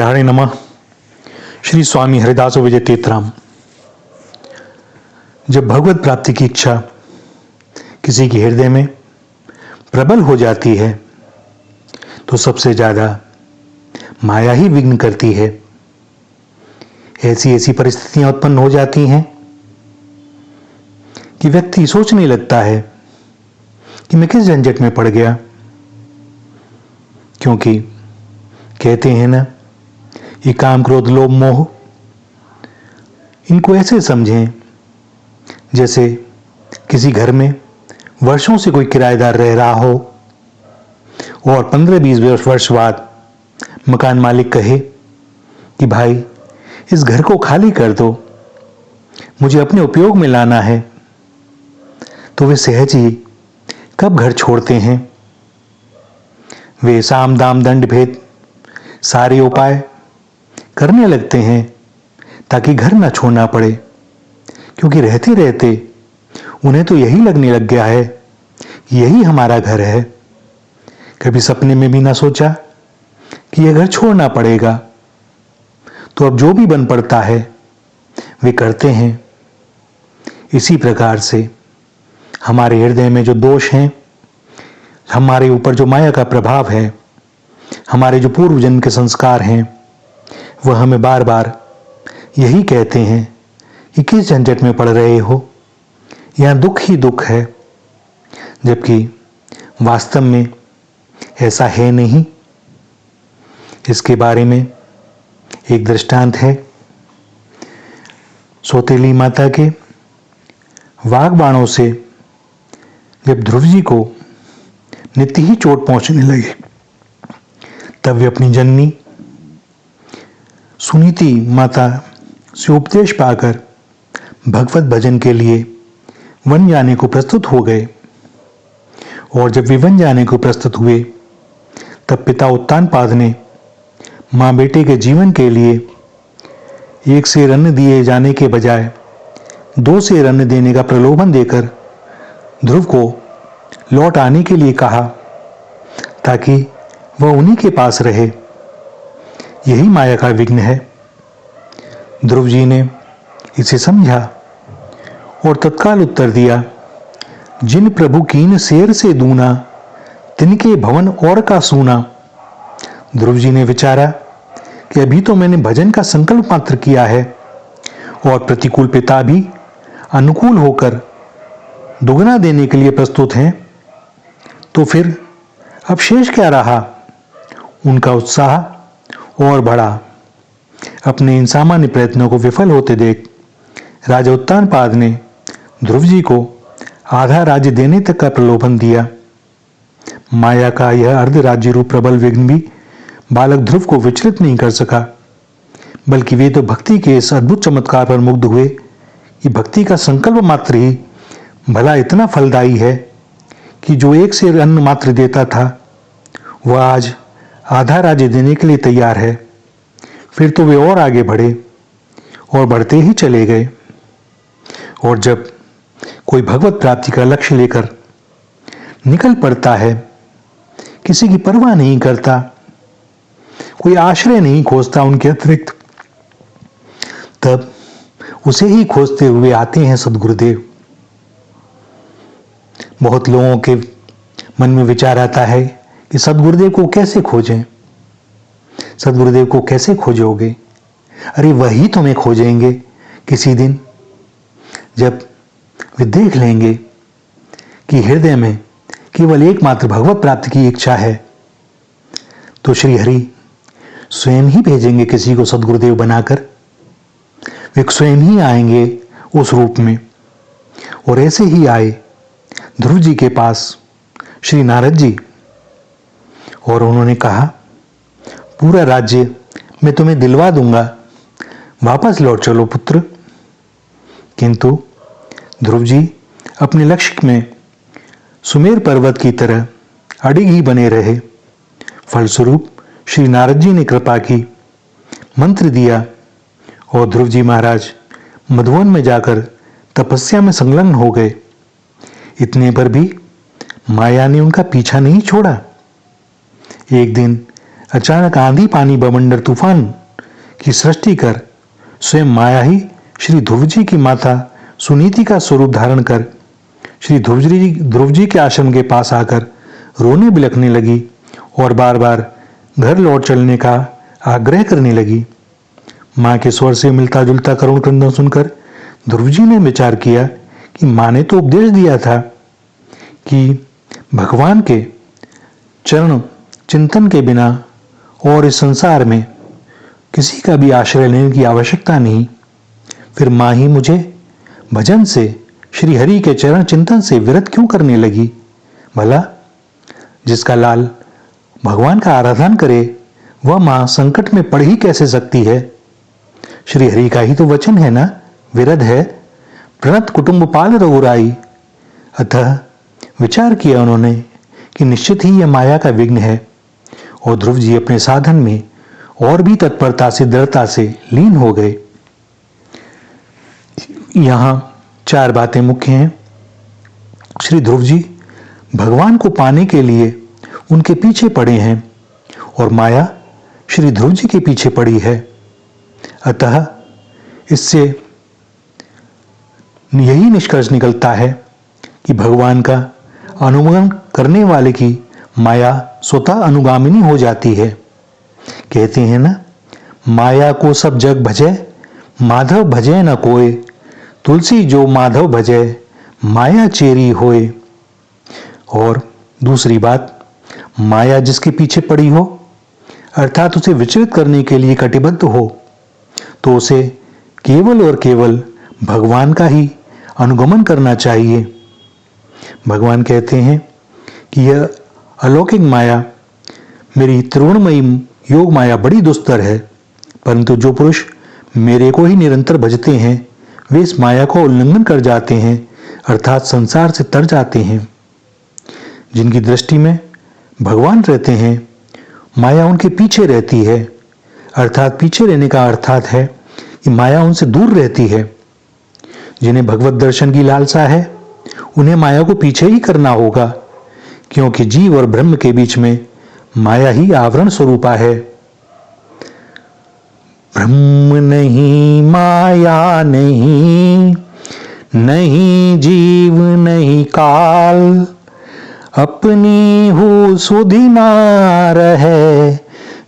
हरे नमः। श्री स्वामी हरिदास विजय तीर्थराम। जब भगवत प्राप्ति की इच्छा किसी के हृदय में प्रबल हो जाती है तो सबसे ज्यादा माया ही विघ्न करती है। ऐसी ऐसी परिस्थितियां उत्पन्न हो जाती हैं कि व्यक्ति सोचने लगता है कि मैं किस झंझट में पड़ गया, क्योंकि कहते हैं ना, ये काम क्रोध लोभ मोह, इनको ऐसे समझें जैसे किसी घर में वर्षों से कोई किराएदार रह रहा हो और 15-20 वर्ष बाद मकान मालिक कहे कि भाई इस घर को खाली कर दो, मुझे अपने उपयोग में लाना है, तो वे सहज ही कब घर छोड़ते हैं। वे साम दाम दंड भेद सारे उपाय करने लगते हैं ताकि घर न छोड़ना पड़े, क्योंकि रहते रहते उन्हें तो यही लगने लग गया है यही हमारा घर है। कभी सपने में भी ना सोचा कि यह घर छोड़ना पड़ेगा, तो अब जो भी बन पड़ता है वे करते हैं। इसी प्रकार से हमारे हृदय में जो दोष हैं, हमारे ऊपर जो माया का प्रभाव है, हमारे जो पूर्व जन्म के संस्कार हैं, वह हमें बार बार यही कहते हैं कि किस झंझट में पड़ रहे हो, यहां दुख ही दुख है, जबकि वास्तव में ऐसा है नहीं। इसके बारे में एक दृष्टांत है। सौतेली माता के वाग बाणों से जब ध्रुव जी को नित्य ही चोट पहुंचने लगी, तब वे अपनी जननी सुनीति माता से उपदेश पाकर भगवत भजन के लिए वन जाने को प्रस्तुत हो गए। और जब वे वन जाने को प्रस्तुत हुए, तब पिता उत्तानपाद ने मां बेटे के जीवन के लिए एक सेर अन्न दिए जाने के बजाय 2 सेर अन्न देने का प्रलोभन देकर ध्रुव को लौट आने के लिए कहा, ताकि वह उन्हीं के पास रहे। यही माया का विघ्न है। ध्रुव जी ने इसे समझा और तत्काल उत्तर दिया, जिन प्रभु कीन शेर से दूना, तिनके भवन और का सूना। ध्रुव जी ने विचारा कि अभी तो मैंने भजन का संकल्प मात्र किया है और प्रतिकूल पिता भी अनुकूल होकर दुगना देने के लिए प्रस्तुत हैं, तो फिर अब शेष क्या रहा। उनका उत्साह और बढ़ा। अपने इन सामान्य प्रयत्नों को विफल होते देख राजा उत्तानपाद ने ध्रुव जी को आधा राज्य देने तक का प्रलोभन दिया। माया का यह अर्ध राज्य रूप प्रबल विघ्न भी बालक ध्रुव को विचलित नहीं कर सका, बल्कि वे तो भक्ति के इस अद्भुत चमत्कार पर मुग्ध हुए कि भक्ति का संकल्प मात्र ही भला इतना फलदायी है कि जो 1 सेर अन्न मात्र देता था, वह आज आधा राज्य देने के लिए तैयार है। फिर तो वे और आगे बढ़े और बढ़ते ही चले गए। और जब कोई भगवत प्राप्ति का लक्ष्य लेकर निकल पड़ता है, किसी की परवाह नहीं करता, कोई आश्रय नहीं खोजता उनके अतिरिक्त, तब उसे ही खोजते हुए आते हैं सद्गुरुदेव। बहुत लोगों के मन में विचार आता है कि सद्गुरुदेव को कैसे खोजें, सद्गुरुदेव को कैसे खोजोगे। अरे वही तुम्हें खोजेंगे किसी दिन, जब वे देख लेंगे कि हृदय में केवल एकमात्र भगवत प्राप्ति की इच्छा है, तो श्री हरि स्वयं ही भेजेंगे किसी को सद्गुरुदेव बनाकर। वे स्वयं ही आएंगे उस रूप में। और ऐसे ही आए ध्रुव जी के पास श्री नारद जी, और उन्होंने कहा, पूरा राज्य मैं तुम्हें दिलवा दूंगा, वापस लौट चलो पुत्र। किंतु ध्रुव जी अपने लक्ष्य में सुमेर पर्वत की तरह अडिग ही बने रहे। फलस्वरूप श्री नारद जी ने कृपा की, मंत्र दिया और ध्रुव जी महाराज मधुवन में जाकर तपस्या में संलग्न हो गए। इतने पर भी माया ने उनका पीछा नहीं छोड़ा। एक दिन अचानक आंधी पानी बवंडर तूफान की सृष्टि कर स्वयं माया ही श्री ध्रुव जी की माता सुनीति का स्वरूप धारण कर श्री ध्रुव जी के आश्रम के पास आकर रोने बिलखने लगी और बार बार घर लौट चलने का आग्रह करने लगी। माँ के स्वर से मिलता जुलता करुण क्रंदन सुनकर ध्रुव जी ने विचार किया कि माँ ने तो उपदेश दिया था कि भगवान के चरण चिंतन के बिना और इस संसार में किसी का भी आश्रय लेने की आवश्यकता नहीं। फिर माँ ही मुझे भजन से श्री हरि के चरण चिंतन से विरत क्यों करने लगी? भला जिसका लाल भगवान का आराधन करे वह माँ संकट में पड़ ही कैसे सकती है? श्री हरि का ही तो वचन है ना, विरध है प्रणत कुटुंब पाल रघुराई। अतः विचार किया उन्होंने कि निश्चित ही यह माया का विघ्न है और ध्रुव जी अपने साधन में और भी तत्परता से दृढ़ता से लीन हो गए। यहां 4 बातें मुख्य हैं। श्री ध्रुव जी भगवान को पाने के लिए उनके पीछे पड़े हैं और माया श्री ध्रुव जी के पीछे पड़ी है। अतः इससे यही निष्कर्ष निकलता है कि भगवान का अनुगमन करने वाले की माया स्वतः अनुगामिनी हो जाती है। कहते हैं ना, माया को सब जग भजे माधव भजे न कोय, तुलसी जो माधव भजे माया चेरी होए। और दूसरी बात, माया जिसके पीछे पड़ी हो अर्थात उसे विचलित करने के लिए कटिबद्ध हो तो उसे केवल और केवल भगवान का ही अनुगमन करना चाहिए। भगवान कहते हैं कि यह अलौकिक माया मेरी त्रिगुणमयी योग माया बड़ी दुस्तर है, परंतु जो पुरुष मेरे को ही निरंतर भजते हैं वे इस माया को उल्लंघन कर जाते हैं अर्थात संसार से तर जाते हैं। जिनकी दृष्टि में भगवान रहते हैं माया उनके पीछे रहती है अर्थात पीछे रहने का अर्थात है कि माया उनसे दूर रहती है। जिन्हें भगवत दर्शन की लालसा है उन्हें माया को पीछे ही करना होगा, क्योंकि जीव और ब्रह्म के बीच में माया ही आवरण स्वरूपा है। ब्रह्म नहीं माया नहीं, नहीं जीव नहीं काल, अपनी हो सुधि ना रहे,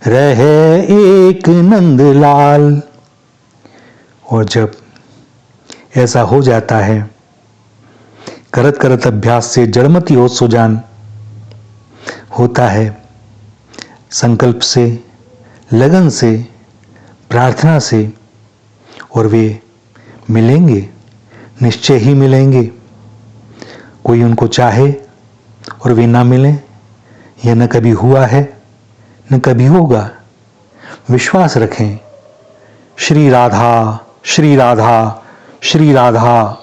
रहे एक नंदलाल। और जब ऐसा हो जाता है, करत करत अभ्यास से जड़मति हो सुजान होता है, संकल्प से, लगन से, प्रार्थना से, और वे मिलेंगे, निश्चय ही मिलेंगे। कोई उनको चाहे और वे ना मिलें, यह न कभी हुआ है न कभी होगा। विश्वास रखें। श्री राधा श्री राधा श्री राधा।